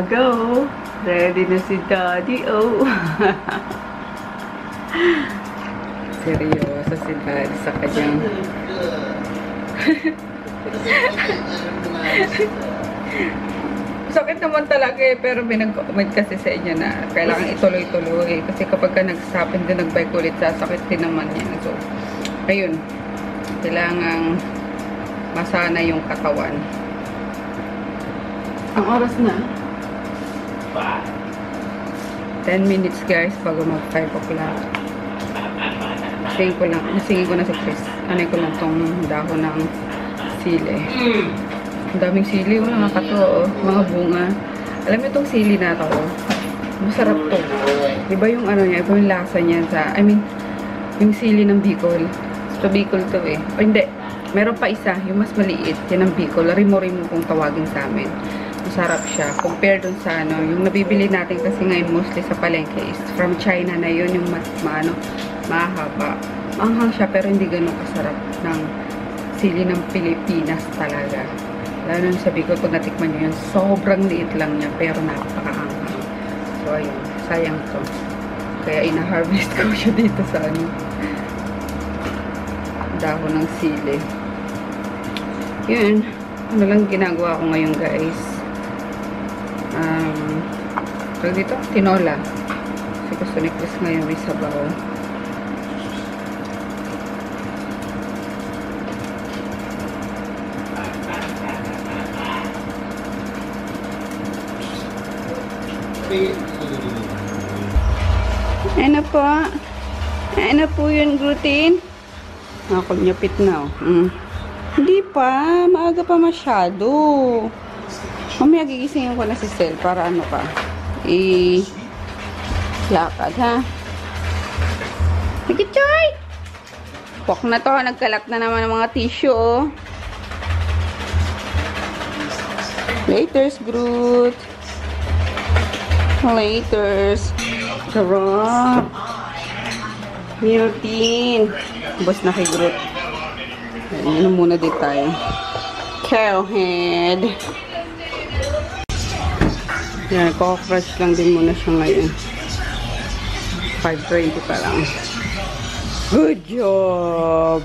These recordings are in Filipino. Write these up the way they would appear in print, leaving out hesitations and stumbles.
Go! Ready na si Daddy, oh! Seryoso si Daddy sa kanyang... Sakit naman talaga eh, pero binag-comment kasi sa inyo na kailangan ituloy-tuloy. Kasi kapag ka nagsapin din nag-bike ulit, sasakit din naman yan. So, ayun. Kailangan masana yung katawan. Ang oras na? 10 minutes guys, bago mag 5 o'clock. Nasingin ko na si Chris. Anay ko lang tong dahon ng sili. Ang daming sili, nakakatuwa, mga bunga. Alam mo itong sili na to, masarap to. Iba yung ano niya, iba yung lasa niya sa, yung sili ng Bicol. So, Bicol to eh. O hindi, meron pa isa, yung mas maliit, yan ang Bicol. Rimo-rimo kung tawagin sa amin. Masarap siya. Compare dun sa yung nabibili natin kasi ngayon mostly sa palengke is from China na yun, yung mahaba. Maanghang siya pero hindi ganun kasarap ng sili ng Pilipinas talaga. Lalo nung sabi ko, pag natikman nyo yun, sobrang liit lang niya, pero napakaanghang. So, ayun, sayang to. Kaya ina-harvest ko siya dito sa dahon ng sili. Yun, ano lang ginagawa ko ngayon, guys. Dito, tinola. Kasi gusto ni Chris ngayon may sabaw. Ano po? Ano po yun, gluten? Ako nyapit na, oh. Hindi pa. Maaga pa masyado. Mamaya gigisingin ko na si Sel para ano ka. Lakad, ha? Sige, Choy! Pok na to. Nagkalak na naman ng mga tissue, oh. Laters, Groot. Laters. Sarap. Miltin. Bus na kay Groot. Ano muna din tayo. Carolhead. Yan, cockroach lang din muna siya ngayon. 5:20 pa lang. Good job!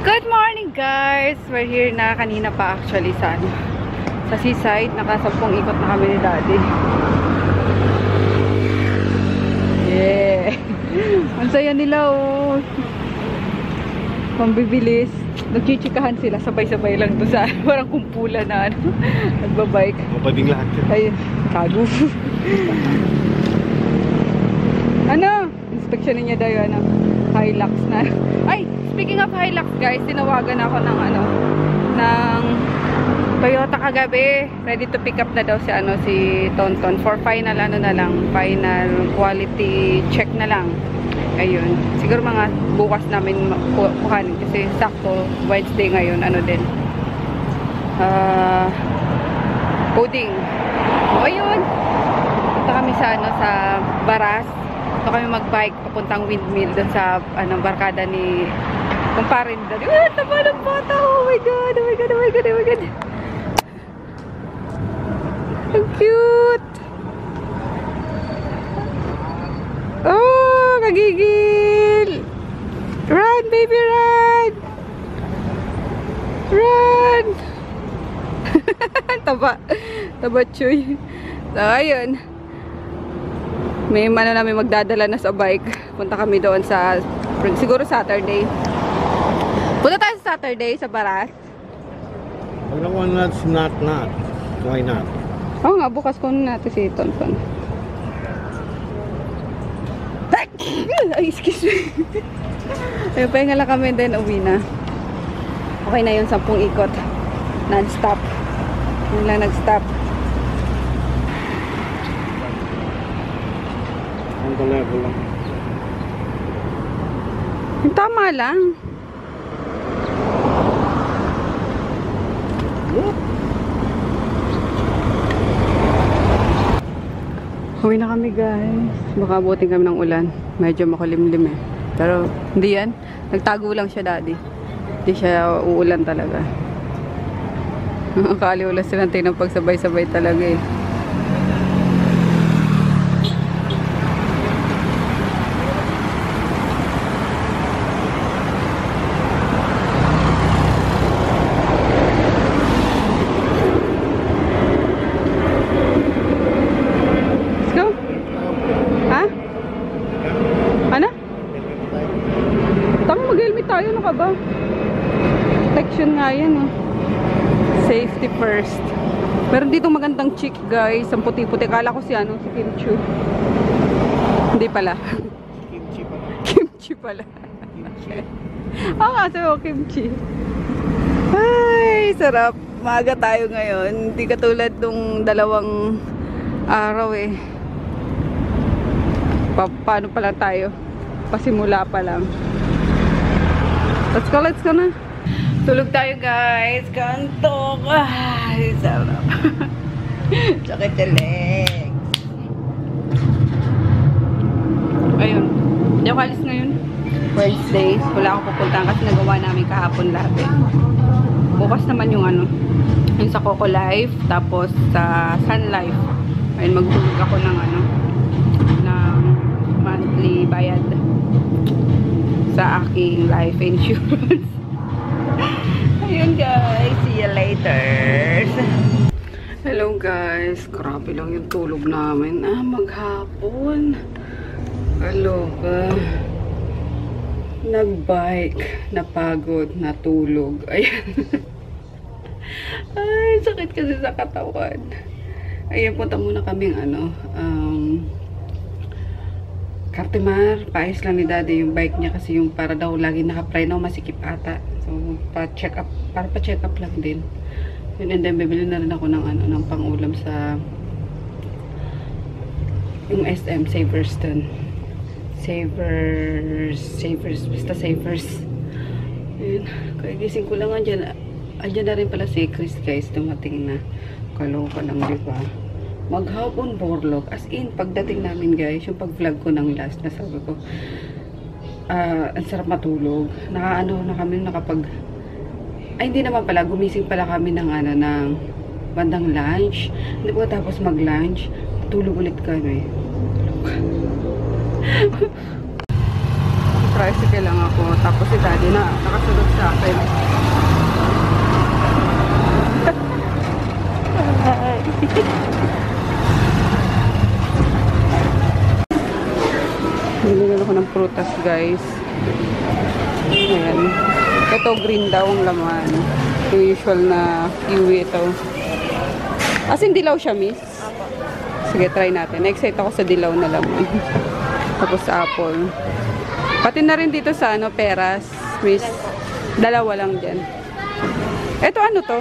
Good morning, guys! We're here na kanina pa actually sa seaside. Nakasampung ikot na kami ni Daddy. Yeah! Ang saya nila, oh! Pambibilis. Nagchichikahan sila. Sabay-sabay lang to sa parang kumpulan na nagbabike. Mababing lahat yun. Ay, kago. Ano? Inspeksyonin niya daw yung Hilux na. Ay, speaking of Hilux, guys, tinawagan ako ng ng Toyota kagabi. Ready to pick up na daw si Tonton for final final quality check na lang. Ayun. Siguro mga bukas namin kuhanin kasi sakto Wednesday ngayon din. Coding. O ayun. Punta kami sa sa Baras. Punta kami mag-bike papuntang windmill doon sa barkada ni kumparin doon. Tama ng bata. Oh my god. Oh my god. Oh my god. Oh my god. Ang cute. Oh, kagigil. Run, baby, run. Run. Taba, chuy. So, ayun. May namin magdadala na sa bike. Punta kami doon siguro Saturday. Punta tayo sa Saturday sa Baras. Pag nakuha natin not. Why not? Oo nga, bukas ko natin si Tonton. Ay, excuse me. Ayun, pahinga lang kami din, uwi na. Okay na yun, 10 ikot. Non-stop. Yun lang nag-stop. Ang level lang. Tama lang. Uwi na kami, guys. Baka abutin kami ng ulan. Medyo makulimlim eh. Pero hindi yan. Nagtago lang siya, Daddy. Hindi siya uulan talaga. Nakakaliwala silang ng pagsabay-sabay talaga eh. Let's go. Ha? Ano? Tama, mag-helmet tayo. Ano ka ba? Protection nga yan, oh. Safety first. Meron dito magandang chick, guys. Ang puti-puti. Kala ko si ano, si Kim Chu. Hindi pala. Kimchi pa. Kimchi pala. Kimchi. Oo nga, sabi ko, kimchi. Ay, sarap. Maaga tayo ngayon. Hindi katulad nung dalawang araw eh. Paano pa lang tayo? Pasimula pa lang. Let's go na. Tulog tayo, guys. Kantok. Ay, sarap. Sakit sa legs. Ayun. Hindi ako alis ngayon. Wednesdays. Wala akong pupuntahan kasi nagawa namin kahapon lahat eh. Bukas naman yung ano, yung sa Coco Life, tapos sa Sun Life. Ayun, magtulog ako ng ano, ng monthly bayad sa aking life insurance. Ayun guys, see you later. Hello guys, grabe lang yung tulog namin. Maghapon. Hello ba? Nagbike, napagod, natulog. Ayan. Ay, sakit kasi sa katawan. Ayan, punta muna kaming ano, Cartimar. Paayos lang ni daddy yung bike niya kasi yung para daw lagi naka-preno, masikip ata. So, pa-check up, para pa-check up lang din. Yun, and then bibili na rin ako ng ano, ng pang-ulam sa yung SM Saverston. Savers, basta Savers. Ayun, kaya gising ko lang andyan na rin pala si Chris, guys, dumating na. Kaloka lang, diba? Maghapon borlog, as in, pagdating namin, guys, yung pag-vlog ko ng last, na sabi ko, ang sarap matulog. Nakaano na kami, ay, hindi naman pala, gumising pala kami ng ano, ng bandang lunch. Hindi po tapos mag-lunch, tulog ulit kami. Tricycle lang ako, tapos si daddy na nakasunod sa akin. Nilagyan ako ng prutas, guys. Ayan. Ito, green daw ang laman. Yung usual na kiwi ito. As in, dilaw siya, miss? Sige, try natin. Excited ako sa dilaw na laman. Tapos apple. Pati na rin dito sa ano, peras, miss. Dalawa lang dyan. Ito, ano to?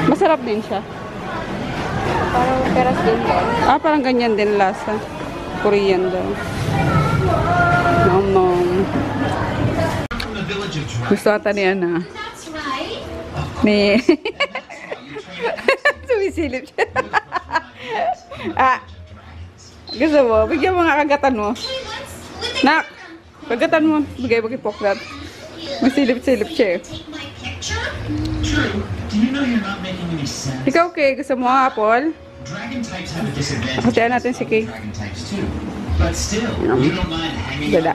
Masarap din siya. Parang peras din ba? Parang ganyan din lasa. Korean daw. Nom. Gusto ata niya na. Ni. Sumisilip siya. Gusto mo? Bigyan mo nga kagatan mo. Nak! Kagatan mo. Bigay poklat. Masilip-silip siya. Ikaw, Kay, gusto mo apple? Patayan natin si Kay. Gada.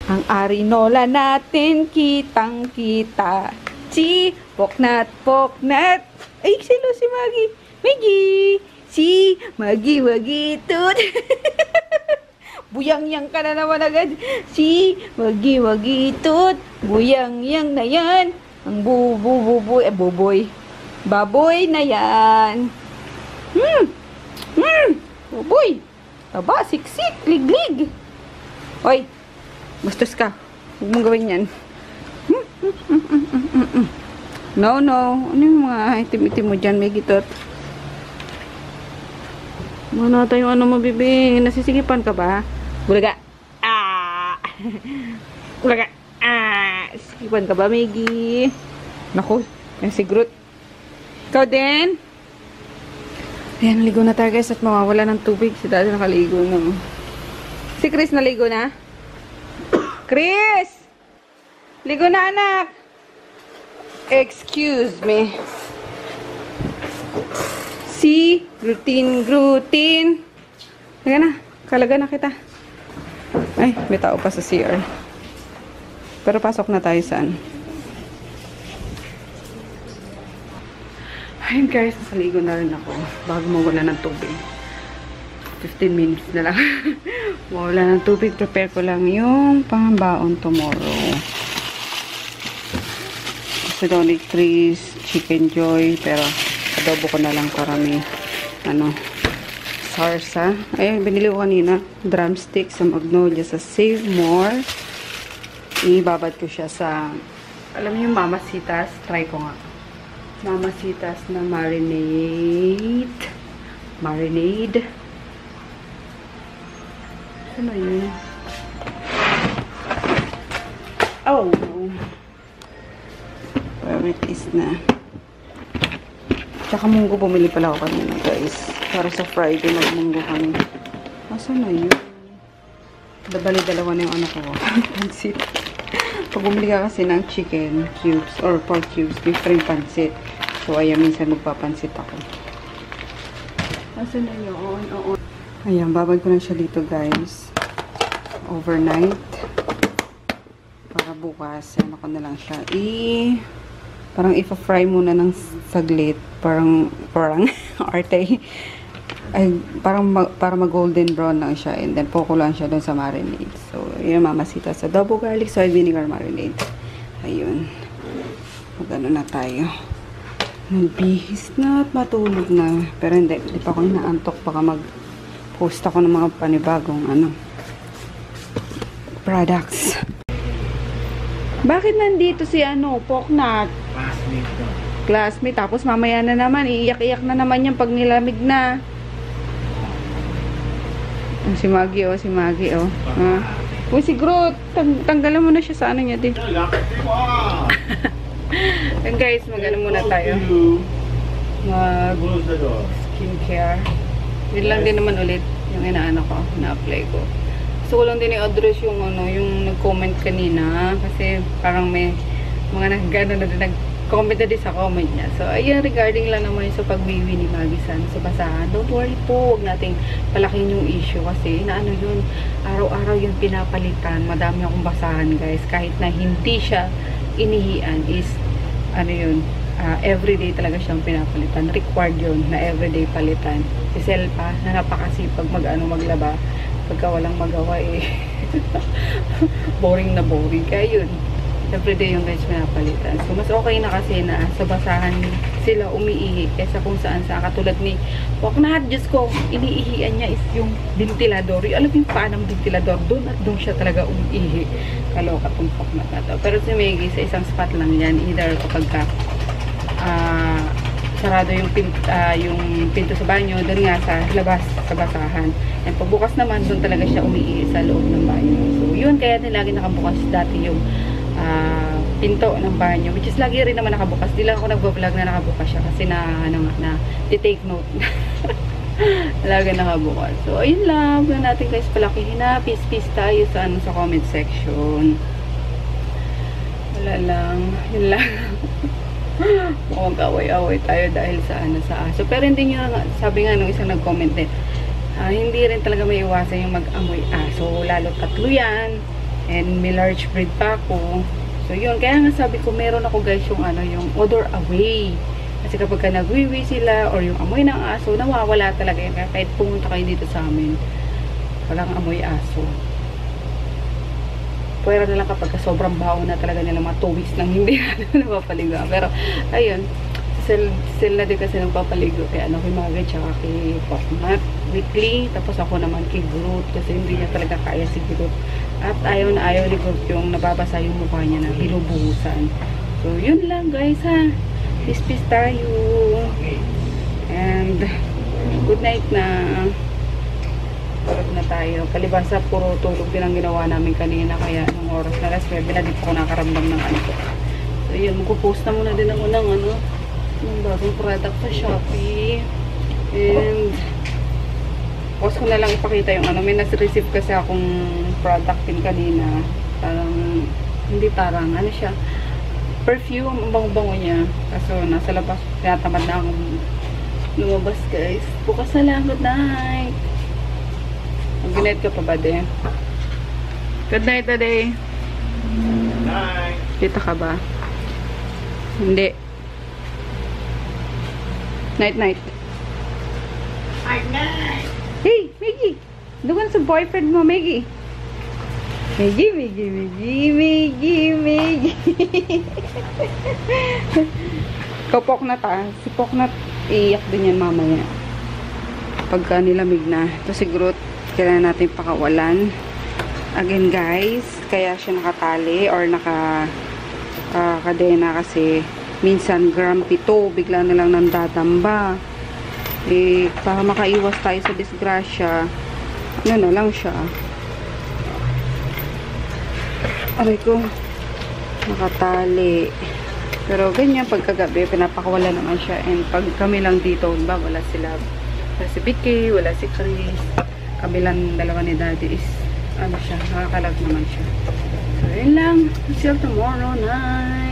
Ang arinola natin, kitang-kita. Si Poknat. Ay, silo si Maggie. Si Maggie tut. Buyang-yang ka na naman agad. Si Maggie tut. Buyang-yang na yan. Ang buboy. Baboy na yan. Buboy. Taba, siksik, liglig. Hoy, bastos ka. Huwag mong gawin yan. No. Ano yung mga itim-itim mo dyan, may gitot? Ano tayo ano mo, bibing? Nasisigipan ka ba? Bulaga. Bulaga. Sigipan ka ba, Maggie? Naku, yung si Groot. Ikaw din? Ayan, naligo na tayo, guys, at mawawala ng tubig. Si daddy nakaligo na. Si Chris naligo na? Chris! Ligo na, anak! Excuse me. See? Gluten. Halika na. Kalaga na kita. Ay, may tao pa sa CR. Pero pasok na tayo saan. Ayun guys, nasaligo na rin ako. Bago mawala ng tubig. 15 minutes na lang. Mawala ng tubig. Prepare ko lang yung pangbaon tomorrow. Gusto daw ni Chris, Chicken Joy. Pero adobo ko na lang para may sarsa. Ayun, binili ko kanina. Drumstick sa Magnolia sa Save More. Ibabad ko siya sa, alam niyo yung Mamasitas. Try ko nga. Mamasitas na marinade. Ano yun? Oh, no. Where it is na. Tsaka munggo, bumili pala ako kanina, guys. Para sa Friday, mag-munggo kami. Asan na yun? Dalawa na yung anak ko. Pansit. Pag bumili ka kasi ng chicken cubes or pork cubes, different pansit. So, ayan, minsan magpapansit ako. Asan na yun? Oo. Ayan, babad ko na siya dito, guys. Overnight. Para bukas, ano ko na lang siya. Parang ipa-fry muna ng saglit. Parang arte. Ay, para mag-golden brown lang siya. And then, pukulan siya dun sa marinade. So, yun, Mamasita sa double garlic soy vinegar marinade. Ayun. Mag-ano na tayo. Nagbihis na at matulog na. Pero hindi pa ako inaantok. Baka mag-post ako ng mga panibagong products. Bakit nandito si Poknat? Classmate. Tapos mamaya na naman, iiyak-iyak na naman yan pag nilamig na. Si Maggie, si Maggie, Uy, si Groot, tanggalan mo na siya sa niya, din. And guys, muna tayo. Skincare. Yun lang din naman ulit yung inaano ko, na-apply ko. Gusto ko lang din i-address yung nag-comment kanina. Kasi parang may mga nag-comment na din sa comment niya. So, ayun, regarding lang naman sa pagwiwi ni Maggie San sa basahan. Don't worry po, huwag nating palakin yung issue. Kasi, yun, araw-araw yung pinapalitan. Madami akong basahan, guys. Kahit na hindi siya inihian is, everyday talaga siyang pinapalitan. Required yun na everyday palitan. Si Selpa, na napakasipag maglaba. Pagka walang magawa boring na boring. Kaya yun, everyday yung guys pinapalitan. So, mas okay na kasi na sa basahan sila umiihi kesa kung saan sa katulad ni Poknat. Diyos ko, iniihian niya is yung ventilador. Alam yung paan ng ventilador, doon at doon siya talaga umiihi. Kaloka tong Poknat na to. Pero si Maggie, sa isang spot lang yan. Either kapag sarado yung pinto sa banyo, doon nga sa labas, sa basahan. And pagbukas naman, doon talaga siya umiihi sa loob ng banyo. So, yun, kaya din lagi nakabukas dati yung pinto ng banyo, which is lagi rin naman nakabukas. Di lang ako nagbo-vlog na nakabukas siya kasi take note. Lagi nakabukas. So, ayun lang. Huwag natin guys palakihin na. Peace tayo sa comment section. Wala lang. Yun lang. Mag-away-away tayo dahil sa aso. Pero hindi nyo, sabi nga nung isang nag-comment din, hindi rin talaga may iwasan yung mag-amoy aso. Lalo tatlo yan. And may large breed pa ako. So, yun. Kaya nga sabi ko, meron ako guys yung yung odor away. Kasi kapag ka nagwiwi sila or yung amoy ng aso, nawawala talaga yun. Kaya kahit pumunta kayo dito sa amin, walang amoy aso. Pwera na lang kapag sobrang baho na talaga nila, mga 2 weeks lang hindi na napapaligo. Pero, ayun. Sila din kasi nagpapaligo kay kay Maggie tsaka kay Poknat weekly. Tapos ako naman kay Groot kasi hindi niya talaga kaya si Groot. At ayaw na ayaw ni Groot yung nababasa yung mukha niya na hinubuhusan. So, yun lang guys ha. Peace tayo. And, good night na. Tulog na tayo. Kalibasa, puro tulog din ang ginawa namin kanina. Kaya, nung oras na alas 9 na, di po ako nakaramdam ng ko. So, yun. Magpo-post na muna din ako ng yung bagong product sa Shopee. And, post ko na lang ipakita yung may nasa-receive kasi akong product din kanina. Parang, hindi parang, siya. perfume, ang bango-bango niya. Kaso nasa labas, tinatamad na akong lumabas guys. Bukas na lang, good night. Good night ka pa ba din? Good night today. Night. Dito ka ba? Hindi. Night night. Hey, Miggy! Doon sa boyfriend mo, Miggy. Miggy, Miggy, Miggy, Miggy, Miggy. Kapok na ta. Si Poknat, iiyak din yan mamaya. Pagka nilamig na. Ito siguro, kailangan natin pakawalan. Again, guys, kaya siya nakatali or kadena kasi minsan grumpy to. Bigla na lang nang dadamba. Eh, para makaiwas tayo sa disgrasya, ano na lang siya. Aray ko, nakatali. Pero ganyan, pagkagabi, pinapakawala naman siya. And pag kami lang dito, diba, wala sila. Wala si Vicky, wala si Chris. Kami lang dalawa ni Daddy is, ano siya, nakakalag naman siya. So, yun lang. See you tomorrow night.